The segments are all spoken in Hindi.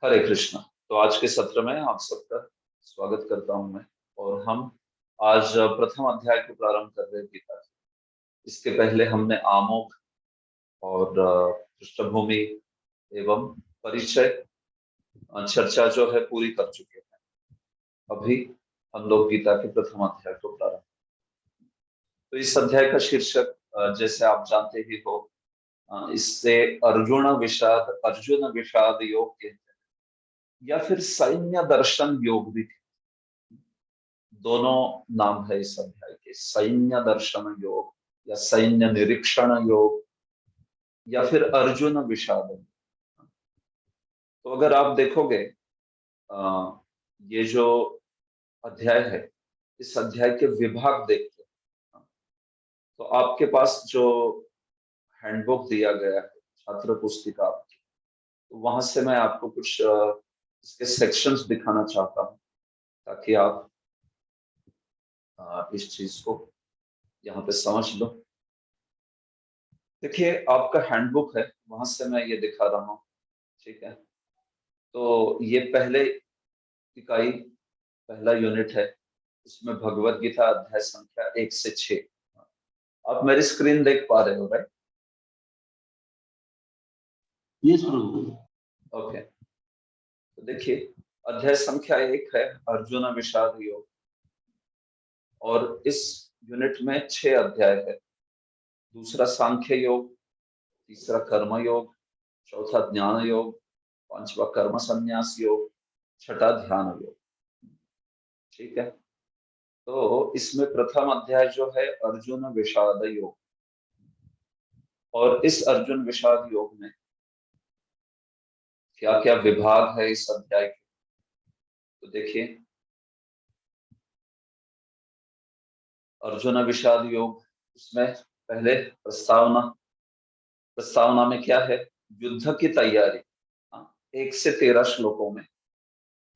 हरे कृष्णा। तो आज के सत्र में आप सबका स्वागत करता हूं मैं। और हम आज प्रथम अध्याय को प्रारंभ कर रहे हैं गीता से। इसके पहले हमने आमोख और पृष्ठभूमि एवं परिचय चर्चा जो है पूरी कर चुके हैं। अभी हम लोग गीता के प्रथम अध्याय को प्रारंभ। तो इस अध्याय का शीर्षक जैसे आप जानते ही हो, इससे अर्जुन विषाद योग कहते हैं, या फिर सैन्य दर्शन योग भी। दोनों नाम है इस अध्याय के, सैन्य दर्शन योग या सैन्य निरीक्षण योग या फिर अर्जुन विषाद योग। तो अगर आप देखोगे अ, ये जो अध्याय है, इस अध्याय के विभाग देखते हैं तो आपके पास जो हैंडबुक दिया गया है, छात्र पुस्तिका आपकी, तो वहां से मैं आपको कुछ इसके सेक्शंस दिखाना चाहता हूँ ताकि आप इस चीज को यहाँ पे समझ लो। देखिए, आपका हैंडबुक है, वहां से मैं ये दिखा रहा हूँ। ठीक है, तो ये पहले इकाई, पहला यूनिट है। इसमें भगवत गीता अध्याय संख्या 1 से 6। आप मेरी स्क्रीन देख पा रहे हो, राइट? यस प्रभु। ओके, तो देखिए, अध्याय संख्या 1 है अर्जुन विषाद योग। और इस यूनिट में 6 अध्याय है। दूसरा सांख्य योग, तीसरा कर्म योग, चौथा ज्ञान योग, पांचवा कर्म संन्यास योग, छठा ध्यान योग। ठीक है, तो इसमें प्रथम अध्याय जो है अर्जुन विषाद योग। और इस अर्जुन विषाद योग में क्या क्या विभाग है इस अध्याय के, तो देखिए, अर्जुन विषाद योग, उसमें पहले प्रस्तावना। प्रस्तावना में क्या है? युद्ध की तैयारी। 1 से 13 श्लोकों में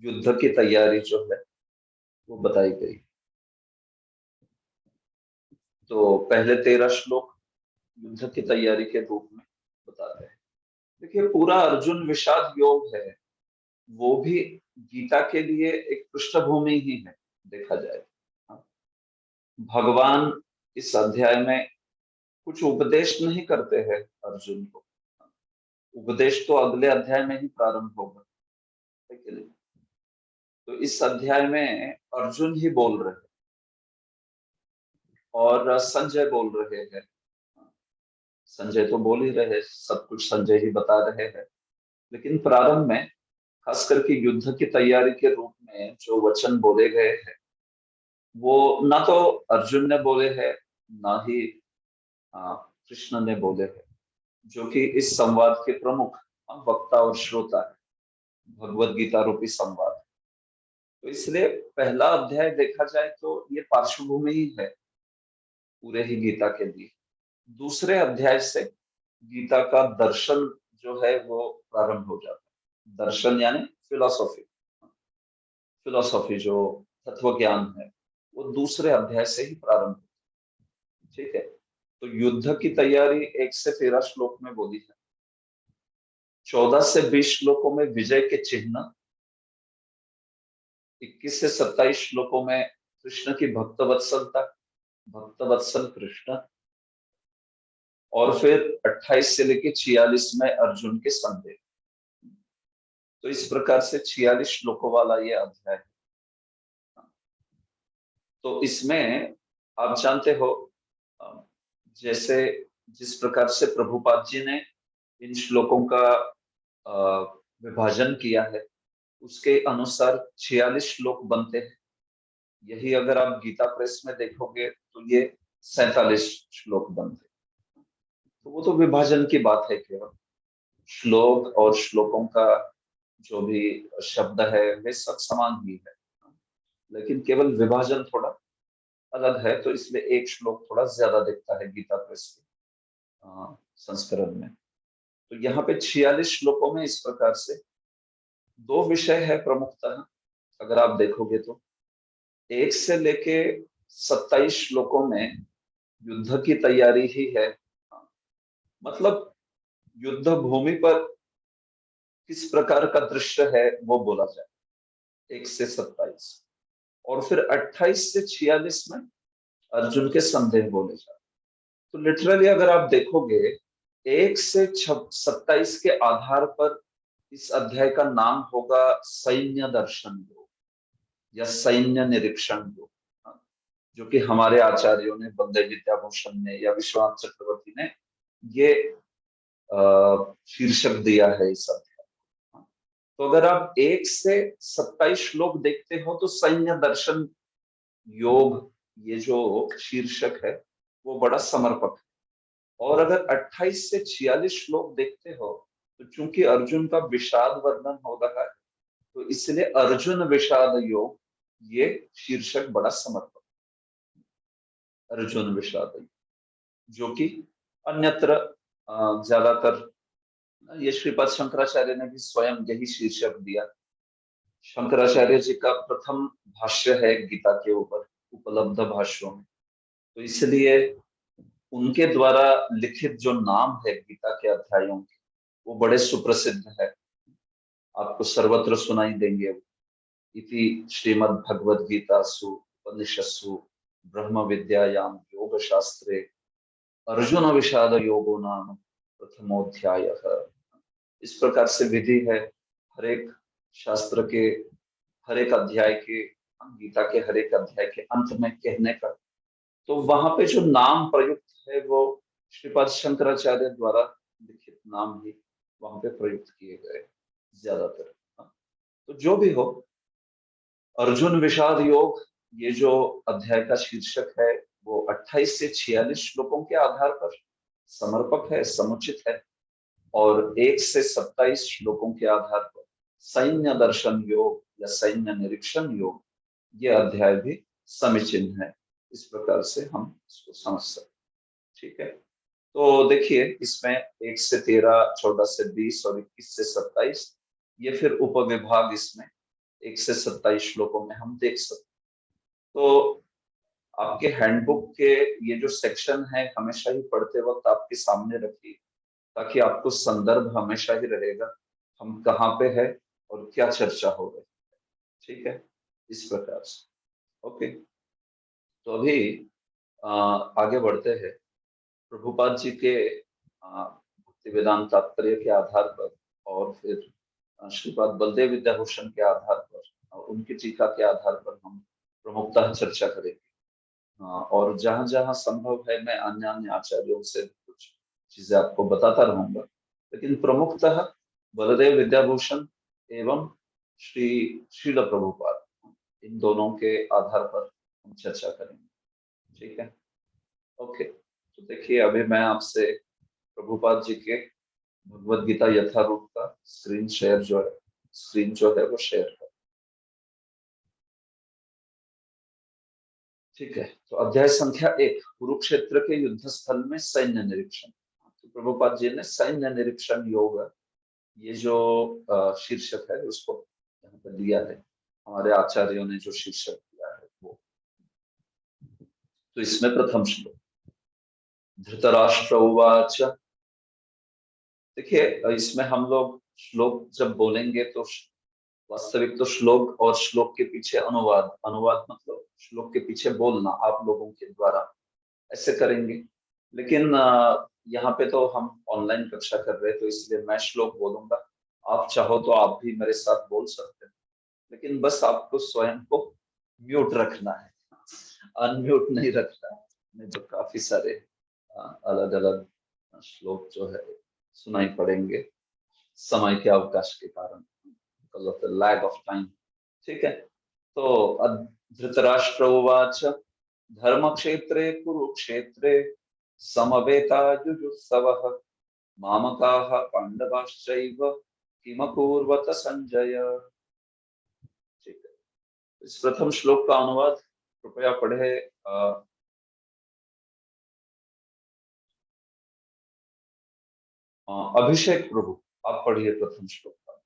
युद्ध की तैयारी जो है वो बताई गई। तो पहले 13 श्लोक युद्ध की तैयारी के रूप में बताते हैं। देखिए, पूरा अर्जुन विषाद योग है, वो भी गीता के लिए एक पृष्ठभूमि ही है, देखा जाए। भगवान इस अध्याय में कुछ उपदेश नहीं करते हैं अर्जुन को। उपदेश तो अगले अध्याय में ही प्रारंभ होगा, है कि नहीं? तो इस अध्याय में अर्जुन ही बोल रहे हैं और संजय बोल रहे हैं। संजय तो बोल ही रहे, सब कुछ संजय ही बता रहे हैं। लेकिन प्रारंभ में खास करके युद्ध की तैयारी के रूप में जो वचन बोले गए हैं, वो ना तो अर्जुन ने बोले हैं, ना ही कृष्ण ने बोले हैं, जो कि इस संवाद के प्रमुख वक्ता और श्रोता है, भगवत गीता रूपी संवाद। तो इसलिए पहला अध्याय देखा जाए तो ये पार्श्वभूमि ही है पूरे ही गीता के लिए। दूसरे अध्याय से गीता का दर्शन जो है वो प्रारंभ हो जाता है। दर्शन यानी फिलोसॉफी। फिलोसॉफी जो तत्व ज्ञान है, वो दूसरे अध्याय से ही प्रारंभ होता है। ठीक है, तो युद्ध की तैयारी 1 से 13 श्लोक में बोली है। 14 से 20 श्लोकों में विजय के चिन्ह। 21 से 27 श्लोकों में कृष्ण की भक्तवत्सलता, भक्तवत्सल कृष्ण। और फिर 28 से लेकर 46 में अर्जुन के संदेह। तो इस प्रकार से 46 श्लोकों वाला ये अध्याय है। तो इसमें आप जानते हो, जैसे जिस प्रकार से प्रभुपाद जी ने इन श्लोकों का विभाजन किया है, उसके अनुसार 46 श्लोक बनते हैं। यही अगर आप गीता प्रेस में देखोगे तो ये 47 श्लोक बनते हैं। तो वो तो विभाजन की बात है केवल। श्लोक और श्लोकों का जो भी शब्द है वे सब समान ही है, लेकिन केवल विभाजन थोड़ा अलग है। तो इसलिए एक श्लोक थोड़ा ज्यादा दिखता है गीता प्रेस के संस्करण में। तो यहाँ पे 46 श्लोकों में इस प्रकार से दो विषय है प्रमुखतः। अगर आप देखोगे तो 1 से लेके 27 श्लोकों में युद्ध की तैयारी ही है। मतलब युद्ध भूमि पर किस प्रकार का दृश्य है वो बोला जाए 1 से 27, और फिर 28 से 46 में अर्जुन के संदेह बोले जाते। तो लिटरली अगर आप देखोगे 1 से 27 के आधार पर इस अध्याय का नाम होगा सैन्य दर्शन योग या सैन्य निरीक्षण योग, जो कि हमारे आचार्यों ने, बलदेव विद्याभूषण ने या विश्वनाथ चक्रवर्ती ने ये शीर्षक दिया है इस अध्याय को। तो अगर आप 1 से 27 श्लोक देखते हो तो सैन्य दर्शन योग ये जो शीर्षक है वो बड़ा समर्पक है। और अगर 28 से 46 श्लोक देखते हो तो चूंकि अर्जुन का विषाद वर्णन हो रहा है तो इसलिए अर्जुन विषाद योग ये शीर्षक बड़ा समर्पक, अर्जुन विषाद योग, जो कि अन्यत्र ज्यादातर ये श्रीपाद शंकराचार्य ने भी स्वयं यही शीर्षक दिया। शंकराचार्य जी का प्रथम भाष्य है गीता के ऊपर उपलब्ध भाष्यों में, तो इसलिए उनके द्वारा लिखित जो नाम है गीता के अध्यायों के वो बड़े सुप्रसिद्ध है, आपको सर्वत्र सुनाई देंगे। इति श्रीमद् भगवद गीतासु उपनिषत्सु ब्रह्म विद्यायाम योग शास्त्रे अर्जुन विषाद योगो नाम प्रथमोध्याय। इस प्रकार से विधि है हर एक शास्त्र के हर एक अध्याय के, गीता के हर एक अध्याय के अंत में कहने का। तो वहां पे जो नाम प्रयुक्त है वो श्रीपाद शंकराचार्य द्वारा लिखित नाम ही वहां पे प्रयुक्त किए गए ज्यादातर। तो जो भी हो, अर्जुन विषाद योग ये जो अध्याय का शीर्षक है वो 28 से 46 श्लोकों के आधार पर समर्पक है, समुचित है, और 1 से 27 श्लोकों के आधार पर सैन्य दर्शन योग या सैन्य निरीक्षण योग ये अध्याय भी समीचीन है। इस प्रकार से हम इसको समझ सकते, ठीक है। तो देखिए इसमें 1 से 13, 14 से 20 और 21 से 27 ये फिर उपविभाग इसमें 1 से 27 श्लोकों में हम देख सकते। तो आपके हैंडबुक के ये जो सेक्शन है हमेशा ही पढ़ते वक्त आपके सामने रखिए, ताकि आपको संदर्भ हमेशा ही रहेगा हम कहाँ पे है और क्या चर्चा हो रही है, ठीक है, इस प्रकार से। ओके, तो अभी आगे बढ़ते हैं। प्रभुपाद जी के भक्ति वेदांत तात्पर्य के आधार पर और फिर श्रीपाद बलदेव विद्याभूषण के आधार पर उनकी टीका के आधार पर हम प्रमुखतः चर्चा करेंगे। और जहां जहां संभव है मैं अन्य अन्य आचार्यों से कुछ चीजें आपको बताता रहूंगा, लेकिन प्रमुखतः बलदेव विद्याभूषण एवं श्रील प्रभुपाद इन दोनों के आधार पर हम चर्चा करेंगे, ठीक है। ओके, तो देखिए अभी मैं आपसे प्रभुपाद जी के भगवद गीता यथारूप का स्क्रीन जो है वो शेयर कर, ठीक है। तो अध्याय संख्या 1 कुरुक्षेत्र के युद्ध स्थल में सैन्य निरीक्षण। तो प्रभुपाद जी ने सैन्य निरीक्षण योग ये जो शीर्षक है उसको यहाँ पर दिया है, हमारे आचार्यों ने जो शीर्षक दिया है वो। तो इसमें प्रथम श्लोक धृतराष्ट्र उवाच। देखिए इसमें हम लोग श्लोक जब बोलेंगे तो वास्तविक तो श्लोक और श्लोक के पीछे अनुवाद, अनुवाद मतलब श्लोक के पीछे बोलना आप लोगों के द्वारा, ऐसे करेंगे। लेकिन यहाँ पे तो हम ऑनलाइन कक्षा कर रहे हैं तो इसलिए मैं श्लोक बोलूंगा, आप चाहो तो आप भी मेरे साथ बोल सकते हैं, लेकिन बस आपको स्वयं को म्यूट रखना है, अनम्यूट नहीं रखना है, नहीं तो काफी सारे अलग अलग श्लोक जो है सुनाई पड़ेंगे समय के अवकाश के कारण, because of the lag of time, ठीक है। तो धृतराष्ट्र उवाच धर्मक्षेत्रे कुरुक्षेत्रे समवेतायुजुत्सवः मामकाः पांडवाश्चैव किमकुर्वत संजय, ठीक है। इस प्रथम श्लोक का अनुवाद कृपया पढ़े अभिषेक प्रभु, आप पढ़िए प्रथम श्लोक का।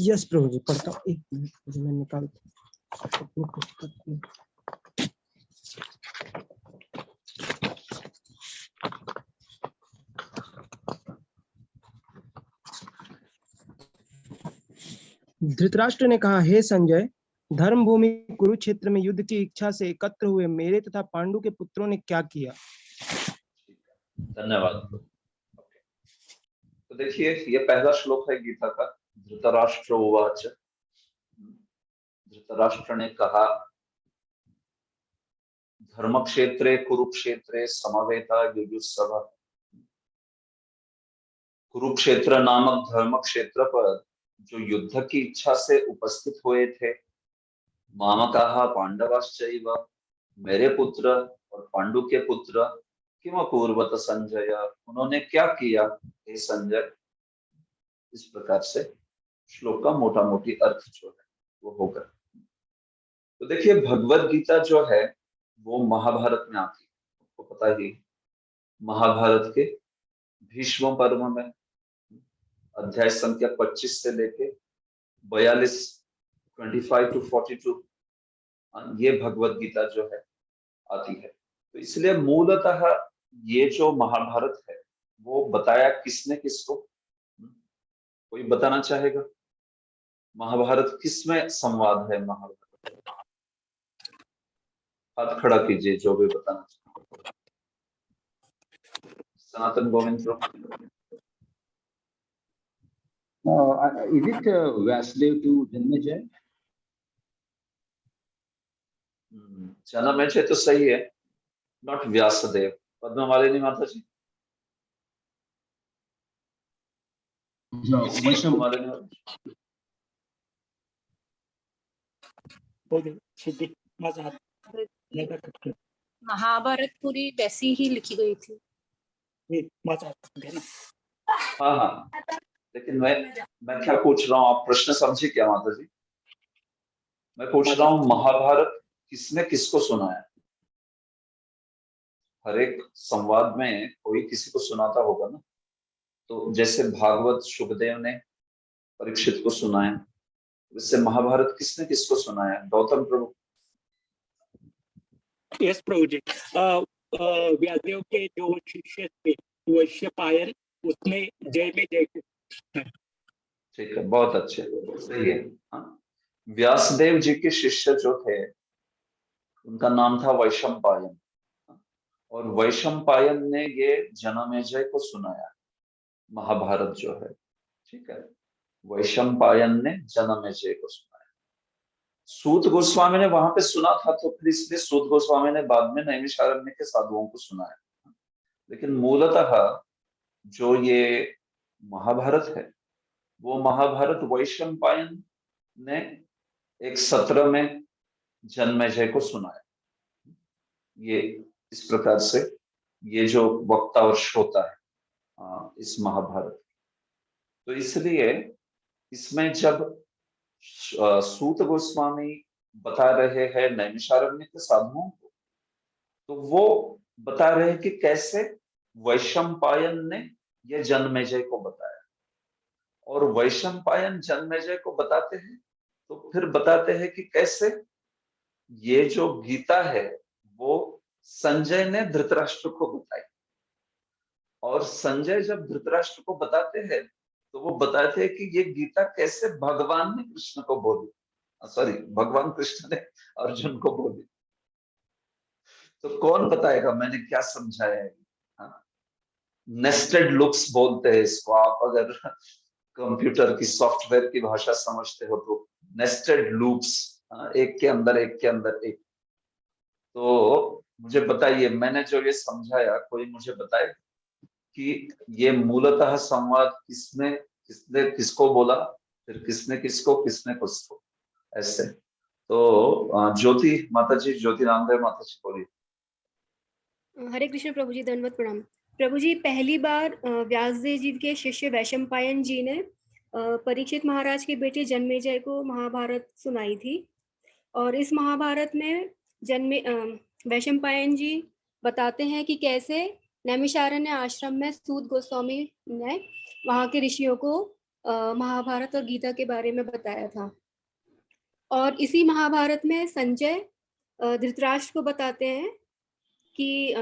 यस प्रभु जी, पढ़ता हूँ, एक मिनट मैं निकालता हूँ। धृतराष्ट्र ने कहा, हे संजय, धर्म भूमि कुरुक्षेत्र में युद्ध की इच्छा से एकत्र हुए मेरे तथा पांडु के पुत्रों ने क्या किया? धन्यवाद। तो देखिए, ये पहला श्लोक है गीता का। धृतराष्ट्र उवाच, धृतराष्ट्र ने कहा, धर्म क्षेत्रे कुरुक्षेत्रे समवेता युयुत्सव। कुरुक्षेत्र नामक धर्म क्षेत्र पर जो युद्ध की इच्छा से उपस्थित हुए थे, मामकाः पांडवाश्चैव, मेरे पुत्र और पांडु के पुत्र, किम अकुर्वत संजय, उन्होंने क्या किया हे संजय। इस प्रकार से श्लोक का मोटा मोटी अर्थ जो है वो होगा। तो देखिए, भगवत गीता जो है वो महाभारत में आती है, आपको पता ही। महाभारत के भीष्म पर्व में अध्याय संख्या 25 से लेके 42, 25 to 42, ये भगवत गीता जो है आती है। तो इसलिए मूलतः ये जो महाभारत है वो बताया किसने किसको? कोई बताना चाहेगा? महाभारत किसमें संवाद है? महाभारत हाथ खड़ा कीजिए जो भी बताना चाहे। सनातन गोविंद प्रभु। Is it Vasudev to Janmejay? Janamejaya तो सही है, नॉट व्यासदेव। पद्ममालिनी माता जी, पद्ममालिनी माता जी। महाभारत पूरी वैसी ही लिखी गई थी। हाँ हाँ, लेकिन मैं क्या पूछ रहा हूँ, आप प्रश्न समझे क्या माता जी? मैं पूछ रहा हूँ महाभारत किसने किसको सुनाया? हर एक संवाद में कोई किसी को सुनाता होगा ना। तो जैसे भागवत शुभदेव ने परीक्षित को सुनाया, वैसे महाभारत किसने किसको सुनाया? गौतम प्रभु। यस प्रभु जी। व्यासदेव के जो शिष्य थे वैशंपायन, उसने जय में जय। ठीक है, बहुत अच्छे, सही है। हाँ? व्यासदेव जी के शिष्य जो थे उनका नाम था वैशंपायन, और वैशंपायन ने ये जनमेजय को सुनाया महाभारत जो है। ठीक है, वैशंपायन ने जनमेजय को सुनाया। सूत गोस्वामी ने वहां पे सुना था, तो फिर इसलिए सूत गोस्वामी ने बाद में नैमिषारण्य के साधुओं को सुनाया। लेकिन मूलतः जो ये महाभारत है वो महाभारत वैशंपायन ने एक सत्र में जन्मेजय को सुनाया। ये इस प्रकार से ये जो वक्ता और श्रोता है इस महाभारत, तो इसलिए इसमें जब सूत गोस्वामी बता रहे हैं नैमिषारण्य के साधुओं को, तो वो बता रहे हैं कि कैसे वैशंपायन ने यह जन्मेजय को बताया। और वैशंपायन जन्मेजय को बताते हैं तो फिर बताते हैं कि कैसे ये जो गीता है वो संजय ने धृतराष्ट्र को बताई। और संजय जब धृतराष्ट्र को बताते हैं तो वो बताते हैं कि ये गीता कैसे भगवान ने कृष्ण को बोली, सॉरी, भगवान कृष्ण ने अर्जुन को बोली। तो कौन बताएगा मैंने क्या समझाया है? नेस्टेड लूप्स बोलते हैं इसको। आप अगर कंप्यूटर की सॉफ्टवेयर की भाषा समझते हो तो नेस्टेड लूप्स, एक के अंदर एक के अंदर एक। तो मुझे बताइए, मैंने जो ये समझाया, कोई मुझे बताए कि ये मूलतः संवाद किसने किसको बोला, फिर किसने किसको, किसने किसको, ऐसे। तो ज्योति माता जी, ज्योति रामदेव माता जी बोलिए। हरे कृष्ण प्रभु जी, दंडवत प्रणाम। प्रभु जी, पहली बार व्यासदेव जी के शिष्य वैशंपायन जी ने परीक्षित महाराज के बेटे जन्मेजय को महाभारत सुनाई थी। और इस महाभारत में वैशंपायन जी बताते हैं कि कैसे नैमिषारण्य आश्रम में सूत गोस्वामी ने वहाँ के ऋषियों को महाभारत और गीता के बारे में बताया था। और इसी महाभारत में संजय धृतराष्ट्र को बताते हैं कि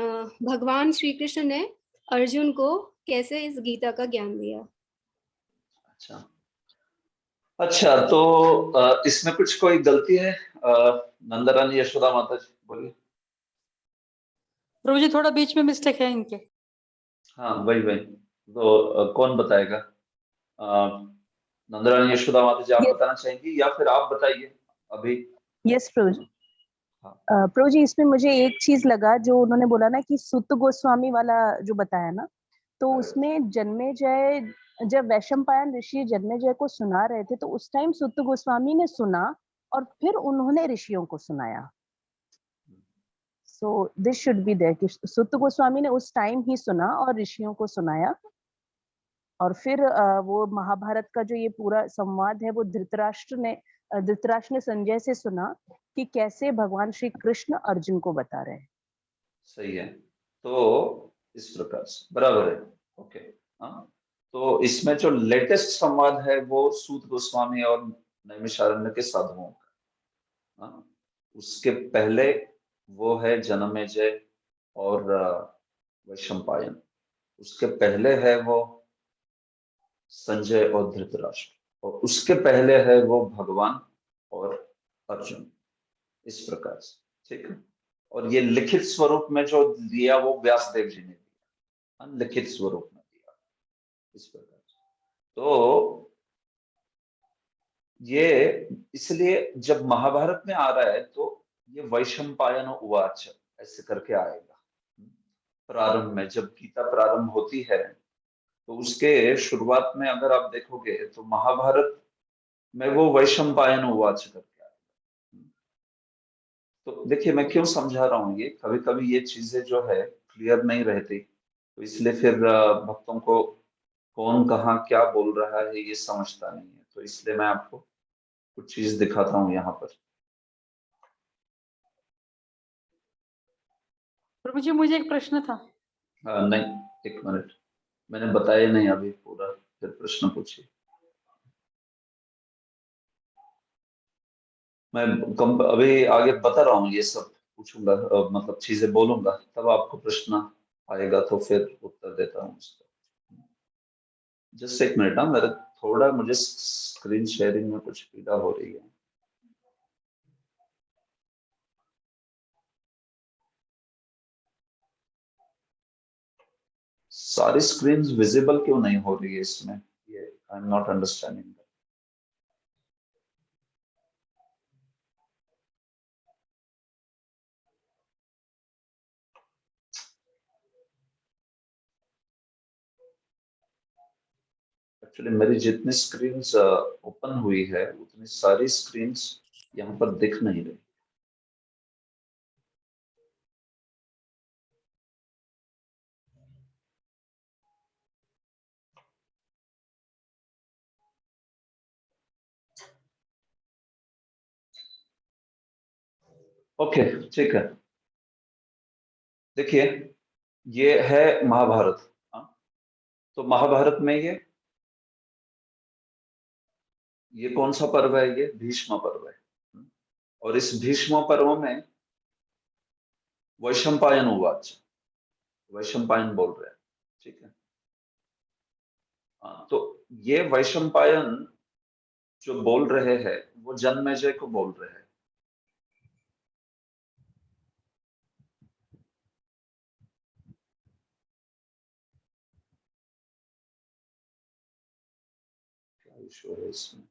भगवान श्री कृष्ण ने अर्जुन को कैसे इस गीता का ज्ञान दिया। अच्छा, अच्छा, तो इसमें कुछ कोई गलती है? नंदा रानी यशोदा माता जी, बोलिए। प्रभु जी थोड़ा बीच में मिस्टेक है इनके। हाँ, वही वही तो कौन बताएगा? नंदा रानी यशोदा माता जी, आप Yes, बताना चाहेंगी या फिर आप बताइए अभी? yes, प्रभु जी। हाँ। प्रभु जी, इसमें मुझे एक चीज लगा जो उन्होंने बोला ना कि सुत गोस्वामी वाला जो बताया ना, तो उसमें जन्मेजय, जब वैशंपायन ऋषि जन्मेजय को सुना रहे थे तो उस टाइम सुत गोस्वामी ने सुना और फिर उन्होंने ऋषियों को सुनाया। So this should be there कि सुत गोस्वामी ने उस टाइम ही सुना और ऋषियों को सुनाया, और फिर वो महाभारत का जो ये पूरा संवाद है वो धृतराष्ट्र ने संजय से सुना कि कैसे भगवान श्री कृष्ण अर्जुन को बता रहे हैं। सही है, तो इस प्रकार से बराबर है। ओके, हाँ, तो इसमें जो लेटेस्ट संवाद है वो सूत गोस्वामी और नैमिषारण्य के साधुओं का। हाँ, उसके पहले वो है जनमेजय और वैशंपायन। उसके पहले है वो संजय और धृतराष्ट्र, और उसके पहले है वो भगवान और अर्जुन, इस प्रकार से। ठीक है, और ये लिखित स्वरूप में जो दिया वो व्यासदेव जी ने दिया, लिखित स्वरूप में दिया, इस प्रकार से। तो ये इसलिए जब महाभारत में आ रहा है तो ये वैशंपायन उवाच ऐसे करके आएगा। प्रारंभ में जब गीता प्रारंभ होती है तो उसके शुरुआत में अगर आप देखोगे तो महाभारत में वो वैशंपायन उवाच करके आएगा। तो देखिए, मैं क्यों समझा रहा हूँ, ये कभी कभी ये चीजें जो है क्लियर नहीं रहती, तो इसलिए फिर भक्तों को कौन कहाँ क्या बोल रहा है ये समझता नहीं है, तो इसलिए मैं आपको कुछ चीज दिखाता हूँ यहाँ पर। प्रभु जी मुझे एक प्रश्न था। नहीं, एक मिनट, मैंने बताया नहीं अभी पूरा, फिर प्रश्न पूछिए। मैं अभी आगे बता रहा हूँ, ये सब पूछूंगा, मतलब चीजें बोलूंगा, तब आपको प्रश्न आएगा तो फिर उत्तर देता हूँ उसका। जस्ट एक मिनट, मेरे थोड़ा मुझे स्क्रीन शेयरिंग में कुछ पीड़ा हो रही है। सारी स्क्रीन विजिबल क्यों नहीं हो रही है इसमें, ये I am not understanding. Actually मेरी जितनी स्क्रीन्स ओपन हुई है उतनी सारी स्क्रीन्स यहाँ पर दिख नहीं रही। ओके, ठीक है, देखिए ये है महाभारत। हाँ, तो महाभारत में ये कौन सा पर्व है? ये भीष्म पर्व है। और इस भीष्म पर्व में वैशंपायन उवाच, वैशंपायन बोल रहे हैं। ठीक है, हाँ, तो ये वैशंपायन जो बोल रहे हैं वो जन्मेजय को बोल रहे हैं। क्या इशू है इसमें?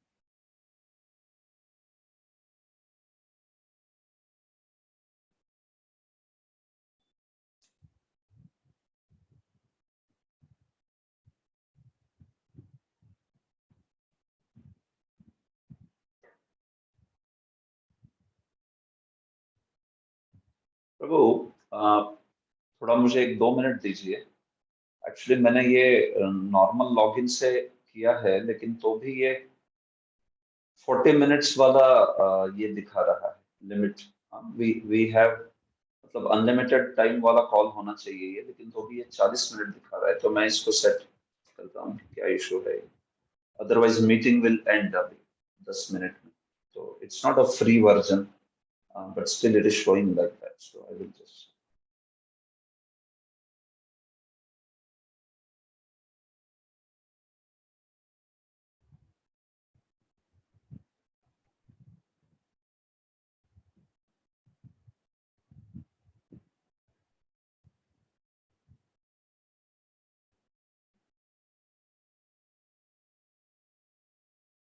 प्रभु, थोड़ा मुझे 1-2 मिनट दीजिए। एक्चुअली मैंने ये नॉर्मल लॉगिन से किया है, लेकिन तो भी ये 40 मिनट्स वाला ये दिखा रहा है लिमिट। वी हैव, मतलब अनलिमिटेड टाइम वाला कॉल होना चाहिए ये, लेकिन तो भी ये 40 मिनट दिखा रहा है। तो मैं इसको सेट करता हूँ, क्या इशू है। अदरवाइज मीटिंग विल एंड अभी 10 मिनट में। तो it's not a free version, but still it is showing like that, so I will just